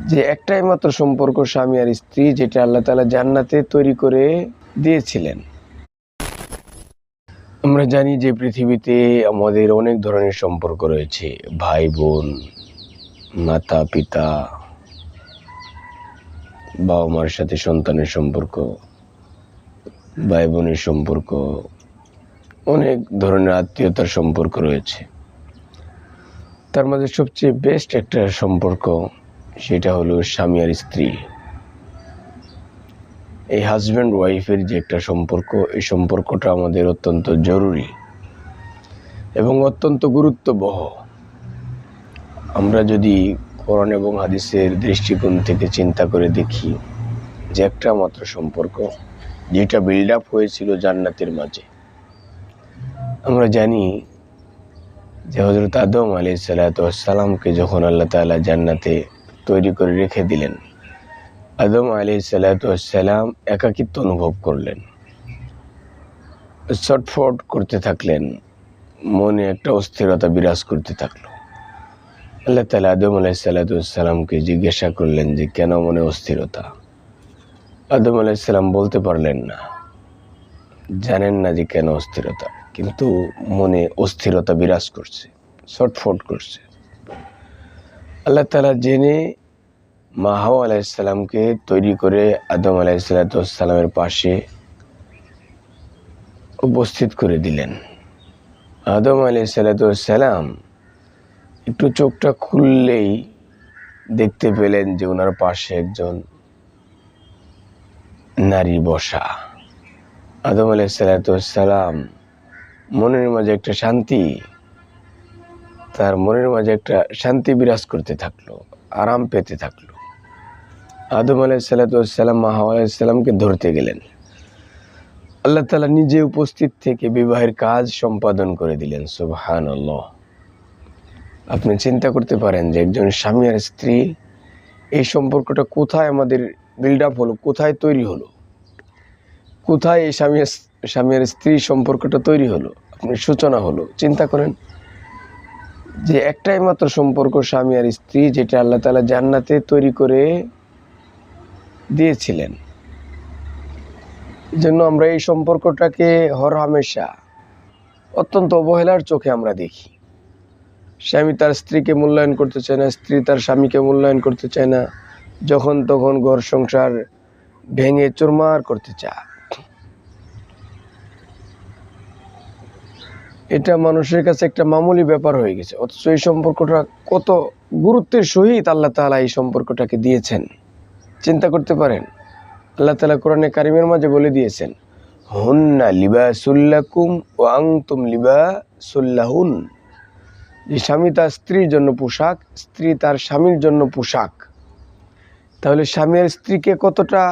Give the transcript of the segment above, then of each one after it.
যে একটাই মাত্র সম্পর্ক স্বামী আর স্ত্রী, যেটা আল্লাহ তাআলা জান্নাতে তৈরি করে দিয়েছিলেন। আমরা জানি যে পৃথিবীতে আমাদের অনেক ধরনের সম্পর্ক রয়েছে, ভাই বোন, মাতা পিতা, বাবা মার সাথে সন্তানের সম্পর্ক, ভাই বোনের সম্পর্ক, অনেক ধরনের আত্মীয়তার সম্পর্ক রয়েছে। তার মাঝে সবচেয়ে বেস্ট একটা সম্পর্ক, সেটা হলো স্বামী আর স্ত্রী। এই হাজব্যান্ড ওয়াইফের যে একটা সম্পর্ক, এই সম্পর্কটা আমাদের অত্যন্ত জরুরি এবং অত্যন্ত গুরুত্ববহ। আমরা যদি কোরআন এবং হাদিসের দৃষ্টিকোণ থেকে চিন্তা করে দেখি, যে একটা মাত্র সম্পর্ক যেটা বিল্ড আপ হয়েছিল জান্নাতের মাঝে। আমরা জানি যে হযরত আদম আলাইহিসসালামকে যখন আল্লাহ তাআলা জান্নাতে তৈরি করে রেখে দিলেন, আদম আলাইহিসসালাম একাকিত্ব অনুভব করলেন, ছটফট করতে থাকলেন, মনে একটা অস্থিরতা বিরাজ করতে থাকলো। আল্লাহ তাআলা আদম আলাইহিসসালামকে জিজ্ঞাসা করলেন যে কেন মনে অস্থিরতা? আদম আলাইহিসসালাম বলতে পারলেন না, জানেন না যে কেন অস্থিরতা, কিন্তু মনে অস্থিরতা বিরাজ করছে, ছটফট করছে। আল্লাহ তাআলা জেনে মা হাওয়া আলাইহিসসালামকে তৈরি করে আদম আলাইহিসসালামের পাশে উপস্থিত করে দিলেন। আদম আলাইহিসসালাম একটু চোখটা খুললেই দেখতে পেলেন যে ওনার পাশে একজন নারী বসা। আদম আলাইহিসসালাম মনের মাঝে একটা শান্তি, তার মনের মাঝে একটা শান্তি বিরাজ করতে থাকলো, আরাম পেতে থাকলো। আদম আলাইহিসসালাম মা হাওয়া আলাইহিসসালামকে ধরতে গেলেন, আল্লাহ তাআলা নিজে উপস্থিত থেকে বিবাহের কাজ সম্পাদন করে দিলেন। সুবহানাল্লাহ। আপনি চিন্তা করতে পারেন যে একজন স্বামী আর স্ত্রী, এই সম্পর্কটা কোথায় আমাদের বিল্ড আপ হলো, কোথায় তৈরি হলো, কোথায় এই স্বামী আর স্ত্রী সম্পর্কটা তৈরি হলো, আপনার সূচনা হলো। চিন্তা করেন যে একটাই মাত্র সম্পর্ক স্বামী আর স্ত্রী, যেটা আল্লাহ তাআলা জান্নাতে তৈরি করে দিয়েছিলেন। এই জন্য আমরা এই সম্পর্কটাকে হরহামেশা অত্যন্ত অবহেলার চোখে আমরা দেখি। স্বামী তার স্ত্রীকে মূল্যায়ন করতে চায় না, স্ত্রী তার স্বামীকে মূল্যায়ন করতে চায় না, যখন তখন ঘর সংসার ভেঙে চুরমার করতে চায়। এটা মানুষের কাছে একটা মামুলি ব্যাপার হয়ে গেছে, অথচ এই সম্পর্কটা কত গুরুত্বের সহিত আল্লাহ তাআলা এই সম্পর্কটাকে দিয়েছেন। চিন্তা করতে পারেন, আল্লাহ তাআলা কোরআনে কারিমের মাঝে বলে দিয়েছেন, হুন্না লিবাসুল লাকুম ওয়া আনতুম লিবাসুল লাহুন। যে স্বামী তার স্ত্রীর জন্য পোশাক, স্ত্রী তার স্বামীর জন্য পোশাক। তাহলে স্বামী আর স্ত্রীকে কতটা,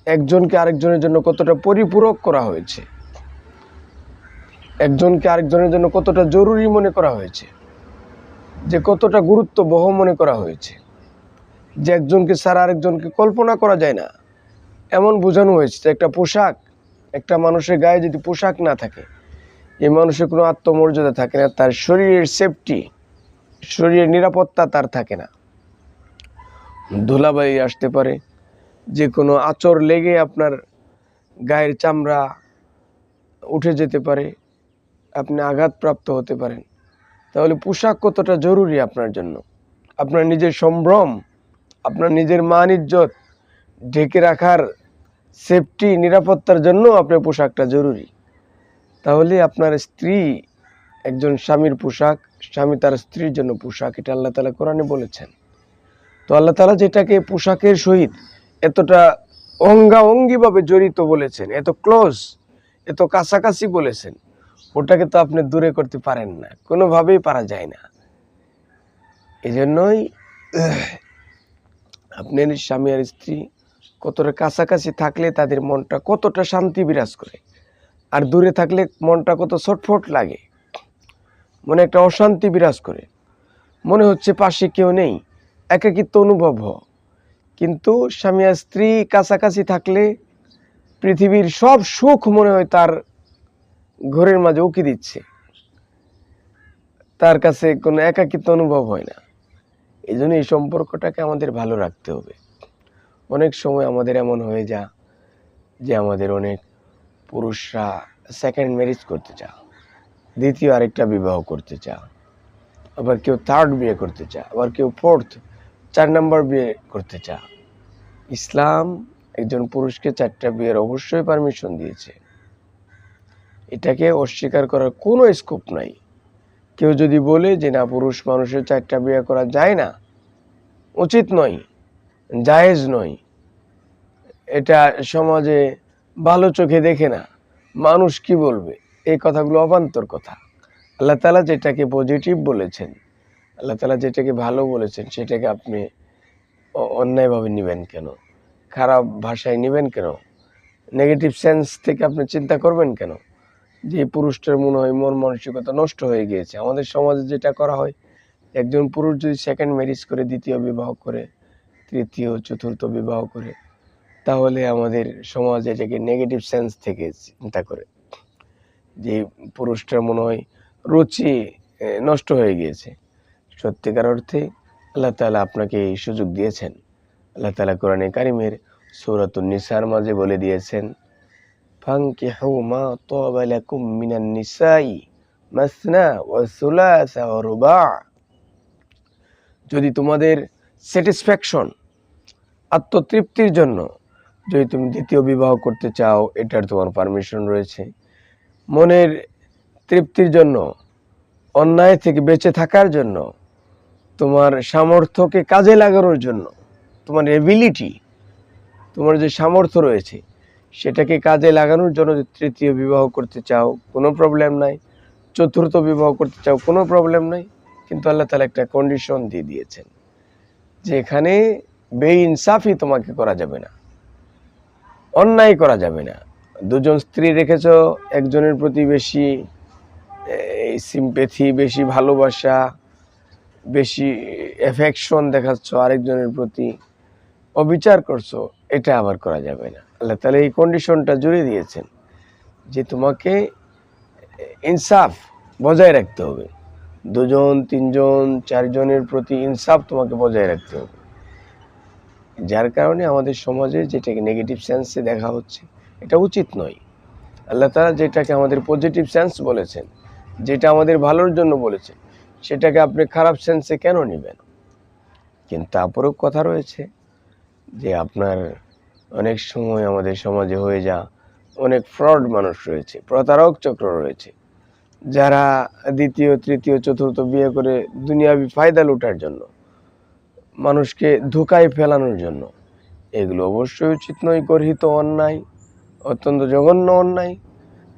একজনকে আরেকজনের জন্য কতটা পরিপূরক করা হয়েছে, একজনকে আরেকজনের জন্য কতটা জরুরি মনে করা হয়েছে, যে কতটা গুরুত্ববহ মনে করা হয়েছে, যে একজনকে ছাড়া আরেকজনকে কল্পনা করা যায় না, এমন বোঝানো হয়েছে। একটা পোশাক, একটা মানুষের গায়ে যদি পোশাক না থাকে, এই মানুষের কোনো আত্মমর্যাদা থাকে না, তার শরীরের সেফটি, শরীরের নিরাপত্তা তার থাকে না। ধুলাবালি আসতে পারে, যে কোনো আঁচড় লেগে আপনার গায়ের চামড়া উঠে যেতে পারে, আপনি আঘাতপ্রাপ্ত হতে পারেন। তাহলে পোশাক কতটা জরুরি আপনার জন্য, আপনার নিজের সম্ভ্রম, আপনার নিজের মান ইজ্জত ঢেকে রাখার সেফটি, নিরাপত্তার জন্য আপনার পোশাকটা জরুরি। তাহলে আপনার স্ত্রী একজন স্বামীর পোশাক, স্বামী তার স্ত্রীর জন্য পোশাক, এটা আল্লাহ তাআলা কোরআনে বলেছেন। তো আল্লাহ তাআলা যেটাকে পোশাকের সহিত এতটা অঙ্গাঅঙ্গিভাবে জড়িত বলেছেন, এত ক্লোজ, এত কাছাকাছি বলেছেন, ওটাকে তো আপনি দূরে করতে পারেন না, কোনোভাবেই পারা যায় না। এই জন্যই আপনার স্বামী আর স্ত্রী কতটা কাছাকাছি থাকলে তাদের মনটা কতটা শান্তি বিরাজ করে, আর দূরে থাকলে মনটা কত ছটফট লাগে, মনে একটা অশান্তি বিরাজ করে, মনে হচ্ছে পাশে কেউ নেই, একাকিত্ব অনুভব হয়। কিন্তু স্বামী আর স্ত্রী কাছাকাছি থাকলে পৃথিবীর সব সুখ মনে হয় তার ঘরের মাঝে উকি দিচ্ছে, তার কাছে কোনো একাকিত্ব অনুভব হয় না। এই জন্য এই সম্পর্কটাকে আমাদের ভালো রাখতে হবে। অনেক সময় আমাদের এমন হয়ে যায় যে আমাদের অনেক পুরুষরা সেকেন্ড ম্যারেজ করতে চায়, দ্বিতীয় আরেকটা বিবাহ করতে চায়, আবার কেউ থার্ড বিয়ে করতে চায়, আবার কেউ ফোর্থ 4 নম্বর বিয়ে করতে চায়। ইসলাম একজন পুরুষকে 4টা বিয়ের অবশ্যই পারমিশন দিয়েছে, এটাকে অস্বীকার করার কোনো স্কোপ নাই। কেউ যদি বলে যে না, পুরুষ মানুষের 4টা বিয়ে করা যায় না, উচিত নয়, জায়েজ নয়, এটা সমাজে ভালো চোখে দেখে না, মানুষ কি বলবে, এই কথাগুলো অবান্তর কথা। আল্লাহ তাআলা যেটাকে পজিটিভ বলেছেন, আল্লাহ তাআলা যেটাকে ভালো বলেছেন, সেটাকে আপনি অন্যায়ভাবে নেবেন কেন? খারাপ ভাষায় নেবেন কেন? নেগেটিভ সেন্স থেকে আপনি চিন্তা করবেন কেন? যে পুরুষটার মনে হয় মন মানসিকতা নষ্ট হয়ে গিয়েছে। আমাদের সমাজে যেটা করা হয়, একজন পুরুষ যদি সেকেন্ড ম্যারেজ করে, দ্বিতীয় বিবাহ করে, তৃতীয় চতুর্থ বিবাহ করে, তাহলে আমাদের সমাজ এটাকে নেগেটিভ সেন্স থেকে চিন্তা করে যে পুরুষটার মনে হয় রুচি নষ্ট হয়ে গিয়েছে। সত্যিকার অর্থে আল্লাহ তাআলা আপনাকে এই সুযোগ দিয়েছেন। আল্লাহ তাআলা কোরআনে কারিমের সূরাতুন নিসার মাঝে বলে দিয়েছেন, ফানকিহু মা তাবা লাকুম মিনান নিসাই মাসনা ওয়া সুলাসা ওয়া রুবা। যদি তোমাদের স্যাটিসফ্যাকশন, আত্মতৃপ্তির জন্য যদি তুমি দ্বিতীয় বিবাহ করতে চাও, এটার তোমার পারমিশন রয়েছে। মনের তৃপ্তির জন্য, অন্যায় থেকে বেঁচে থাকার জন্য, তোমার সামর্থ্যকে কাজে লাগানোর জন্য, তোমার এবিলিটি, তোমার যে সামর্থ্য রয়েছে সেটাকে কাজে লাগানোর জন্য যদি তৃতীয় বিবাহ করতে চাও, কোনো প্রবলেম নাই। চতুর্থ বিবাহ করতে চাও, কোনো প্রবলেম নাই। কিন্তু আল্লাহ তাআলা একটা কন্ডিশন দিয়ে দিয়েছেন যে এখানে বেইনসাফি তোমাকে করা যাবে না, অন্যায় করা যাবে না। দুজন স্ত্রী রেখেছ, একজনের প্রতি বেশি সিম্প্যাথি, বেশি ভালোবাসা, বেশি অ্যাফেকশন দেখাচ্ছ, আরেকজনের প্রতি অবিচার করছো, এটা আবার করা যাবে না। আল্লাহ তাআলা এই কন্ডিশনটা জুড়ে দিয়েছেন যে তোমাকে ইনসাফ বজায় রাখতে হবে। 2 জন 3 জন 4 জনের প্রতি ইনসাফ তোমাকে বজায় রাখতে হবে। যার কারণে আমাদের সমাজে যেটাকে নেগেটিভ সেন্সে দেখা হচ্ছে, এটা উচিত নয়। আল্লাহ তাআলা যেটাকে আমাদের পজিটিভ সেন্স বলেছেন, যেটা আমাদের ভালোর জন্য বলেছেন, সেটাকে আপনি খারাপ সেন্সে কেন নেবেন? কিন্তু তারপরেও কথা রয়েছে যে আপনার অনেক সময় আমাদের সমাজে হয়ে যা অনেক ফ্রড মানুষ রয়েছে, প্রতারক চক্র রয়েছে, যারা দ্বিতীয় তৃতীয় চতুর্থ বিয়ে করে দুনিয়াবি ফায়দা লুটার জন্য, মানুষকে ধোঁকায় ফেলানোর জন্য। এগুলো অবশ্যই উচিত নয়, গর্হিত অন্যায়, অত্যন্ত জঘন্য অন্যায়।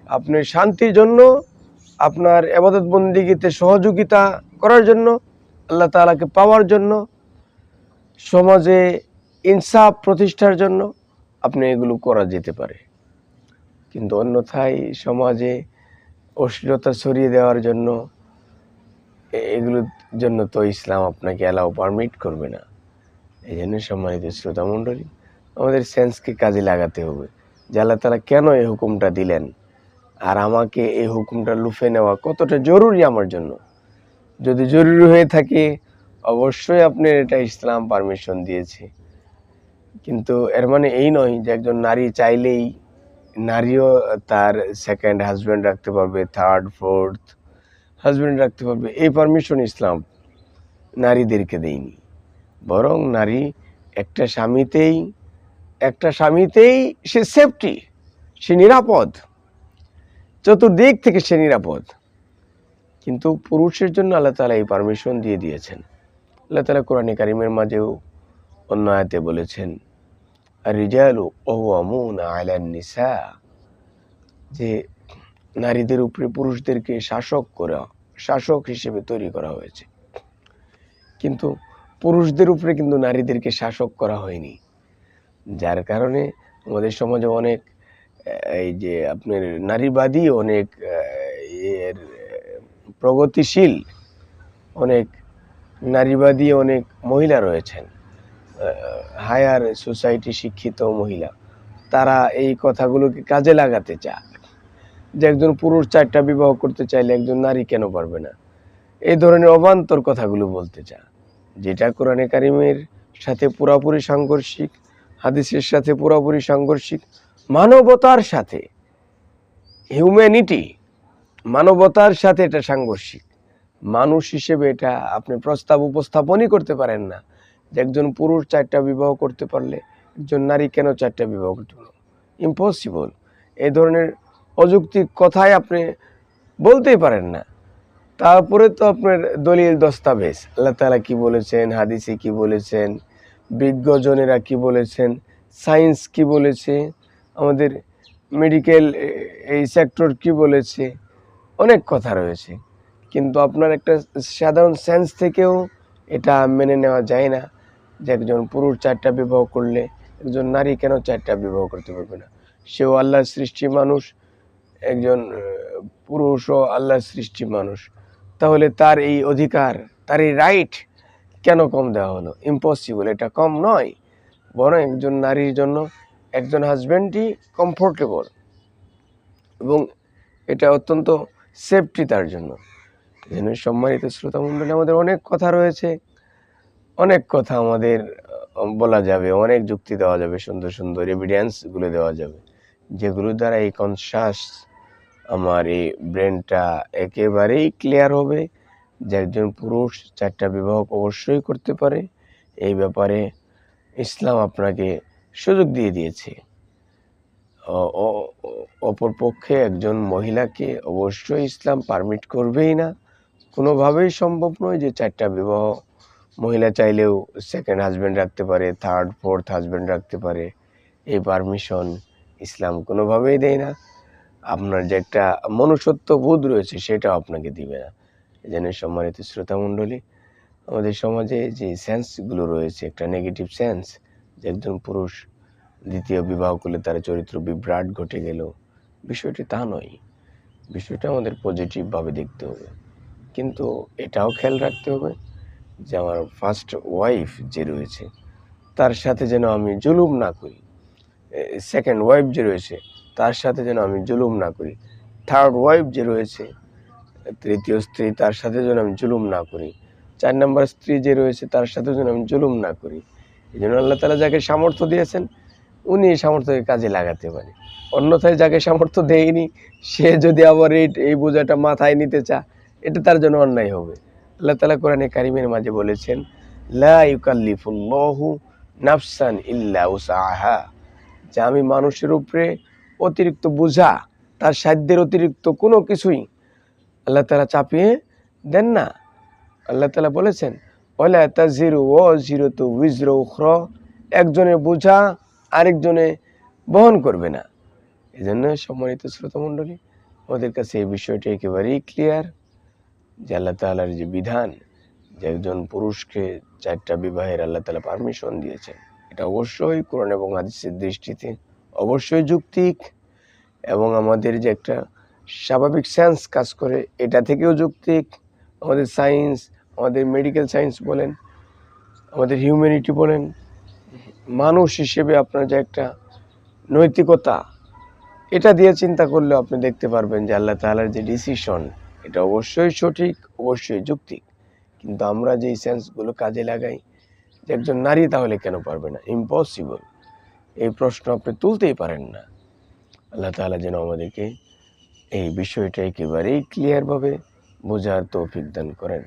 আপনার শান্তির জন্য, আপনার ইবাদত বন্দেগীতে সহযোগিতা করার জন্য, আল্লাহ তাআলাকে পাওয়ার জন্য, সমাজে ইনসাফ প্রতিষ্ঠার জন্য আপনি এগুলো করা যেতে পারে। কিন্তু অন্যথায় সমাজে অশ্লীলতা ছড়িয়ে দেওয়ার জন্য, এগুলোর জন্য তো ইসলাম আপনাকে পারমিট করবে না। এই জন্য সম্মানিত শ্রোতা মণ্ডলী, আমাদের সেন্সকে কাজে লাগাতে হবে যে আল্লাহ তাআলা কেন এই হুকুমটা দিলেন, আর আমাকে এই হুকুমটা লুফে নেওয়া কতটা জরুরি আমার জন্য। যদি জরুরি হয়ে থাকে, অবশ্যই আপনি এটা ইসলাম পারমিশন দিয়েছে। কিন্তু এর মানে এই নয় যে একজন নারী চাইলেই নারীও তার সেকেন্ড হাজব্যান্ড রাখতে পারবে, থার্ড ফোর্থ হাজব্যান্ড রাখতে পারবে, এই পারমিশন ইসলাম নারীদেরকে দেয়নি। বরং নারী একটা স্বামীতেই সে সেফটি, সে নিরাপদ, চতুর্দিক থেকে সে নিরাপদ। কিন্তু পুরুষের জন্য আল্লাহ তাআলা এই পারমিশন দিয়ে দিয়েছেন। আল্লাহ তাআলা কোরআনে কারিমের মাঝেও অন্য আয়াতে বলেছেন, আর-রিজালু কাওয়ামুনা আলান নিসা, যে নারীদের উপরে পুরুষদেরকে শাসক হিসেবে তৈরি করা হয়েছে। কিন্তু পুরুষদের উপরে কিন্তু নারীদেরকে শাসক করা হয়নি। যার কারণে আমাদের সমাজে অনেক এই যে আপনার নারীবাদী, অনেক এর প্রগতিশীল, অনেক নারীবাদী অনেক মহিলা রয়েছেন, হায়ার সোসাইটি শিক্ষিত মহিলা, তারা এই কথাগুলোকে কাজে লাগাতে চায় যে একজন পুরুষ 4টা বিবাহ করতে চাইলে একজন নারী কেন পারবে না, এই ধরনের অবান্তর কথাগুলো বলতে চায়। যেটা কোরআনে কারিমের সাথে পুরোপুরি সাংঘর্ষিক, হাদিসের সাথে পুরোপুরি সাংঘর্ষিক, মানবতার সাথে, হিউম্যানিটি, মানবতার সাথে এটা সাংঘর্ষিক। মানুষ হিসেবে এটা আপনি প্রস্তাব উপস্থাপনই করতে পারেন না যে একজন পুরুষ 4টা বিবাহ করতে পারলে একজন নারী কেন 4টা বিবাহ করতে পারল, ইম্পসিবল। এই ধরনের অযৌক্তিক কথাই আপনি বলতেই পারেন না। তারপরে তো আপনার দলিল দস্তাবেজ, আল্লাহ তাআলা কি বলেছেন, হাদিসে কি বলেছেন, বিজ্ঞজনেরা কি বলেছেন, সায়েন্স কি বলেছে, আমাদের মেডিকেল এই সেক্টর কি বলেছে, অনেক কথা রয়েছে। কিন্তু আপনার একটা সাধারণ সেন্স থেকেও এটা মেনে নেওয়া যায় না যে একজন পুরুষ 4টা বিবাহ করলে একজন নারী কেন 4টা বিবাহ করতে পারবে না। সেও আল্লাহর সৃষ্টি মানুষ, একজন পুরুষও আল্লাহর সৃষ্টি মানুষ। তাহলে তার এই অধিকার, তার এই রাইট কেন কম দেওয়া হলো? ইম্পসিবল, এটা কম নয়, বরং একজন নারীর জন্য একজন হাজব্যান্ডই কমফোর্টেবল এবং এটা অত্যন্ত সেফটি তার জন্য। এই জন্য সম্মানিত শ্রোতামণ্ডলী, আমাদের অনেক কথা রয়েছে, অনেক কথা আমাদের বলা যাবে, অনেক যুক্তি দেওয়া যাবে, সুন্দর সুন্দর এভিডেন্সগুলো দেওয়া যাবে, যেগুলোর দ্বারা এই কনসাস আমার এই ব্রেনটা একেবারেই ক্লিয়ার হবে যে একজন পুরুষ 4টা বিবাহ অবশ্যই করতে পারে। এই ব্যাপারে ইসলাম আপনাকে সুযোগ দিয়ে দিয়েছে। অপরপক্ষে একজন মহিলাকে অবশ্যই ইসলাম পারমিট করবেই না, কোনোভাবেই সম্ভব নয় যে 4টা বিবাহ। মহিলা চাইলেও সেকেন্ড হাজব্যান্ড রাখতে পারে, থার্ড ফোর্থ হাজব্যান্ড রাখতে পারে, এই পারমিশন ইসলাম কোনোভাবেই দেয় না। আপনার যে একটা মনুষ্যত্ব বোধ রয়েছে সেটাও আপনাকে দিবে না। এই জন্য সম্মানিত শ্রোতামণ্ডলী, আমাদের সমাজে যে সেন্সগুলো রয়েছে, একটা নেগেটিভ সেন্স যে একজন পুরুষ দ্বিতীয় বিবাহ করলে তার চরিত্র বিভ্রাট ঘটে গেল, বিষয়টি তা নয়। বিষয়টা আমাদের পজিটিভভাবে দেখতে হবে, কিন্তু এটাও খেয়াল রাখতে হবে যে আমার ফার্স্ট ওয়াইফ যে রয়েছে তার সাথে যেন আমি জুলুম না করি, সেকেন্ড ওয়াইফ যে রয়েছে তার সাথে যেন আমি জুলুম না করি, থার্ড ওয়াইফ যে রয়েছে, তৃতীয় স্ত্রী, তার সাথে যেন আমি জুলুম না করি, 4 নম্বর স্ত্রী যে রয়েছে তার সাথে যেন আমি জুলুম না করি। এই জন্য আল্লাহ তাআলা যাকে সামর্থ্য দিয়েছেন উনি এই সামর্থ্যকে কাজে লাগাতে পারে। অন্যথায় যাকে সামর্থ্য দেয়নি সে যদি আবার এই বোঝাটা মাথায় নিতে চায়, এটা তার জন্য অন্যায় হবে। আল্লাহ তাআলা কোরআনে কারিমের মাঝে বলেছেন, লা ইউকাল্লিফুল্লাহু নাফসান ইল্লা উসআহা, যে আমি মানুষের উপরে অতিরিক্ত বোঝা, তার সাধ্যের অতিরিক্ত কোনো কিছুই আল্লাহ তাআলা চাপিয়ে দেন না। আল্লাহ তাআলা বলেছেন, ওয়ালা তাজিরু ওয়াজিরাতু উযরা উখরা, একজনের বোঝা আরেকজনে বহন করবে না। এই জন্য সম্মানিত শ্রোতামণ্ডলী, আমাদের কাছে এই বিষয়টি একেবারেই ক্লিয়ার যে আল্লাহ তাআলার যে বিধান যে একজন পুরুষকে 4টা বিবাহের আল্লাহ তাআলা পারমিশন দিয়েছেন, এটা অবশ্যই কোরআন এবং হাদিসের দৃষ্টিতে অবশ্যই যৌক্তিক, এবং আমাদের যে একটা স্বাভাবিক সেন্স কাজ করে এটা থেকেও যৌক্তিক। আমাদের সায়েন্স, আমাদের মেডিকেল সায়েন্স বলেন, আমাদের হিউম্যানিটি বলেন, মানুষ হিসেবে আপনার যে একটা নৈতিকতা, এটা দিয়ে চিন্তা করলে আপনি দেখতে পারবেন যে আল্লাহ তাআলার যে ডিসিশন এটা অবশ্যই সঠিক, অবশ্যই যৌক্তিক। কিন্তু আমরা যেই সেন্সগুলো কাজে লাগাই যে একজন নারী তাহলে কেন পারবে না, ইম্পসিবল, এই প্রশ্ন আপনি তুলতেই পারেন না। আল্লাহ তাআলা যেন আমাদেরকে এই বিষয়টা একেবারেই ক্লিয়ারভাবে বোঝার তৌফিক দান করেন।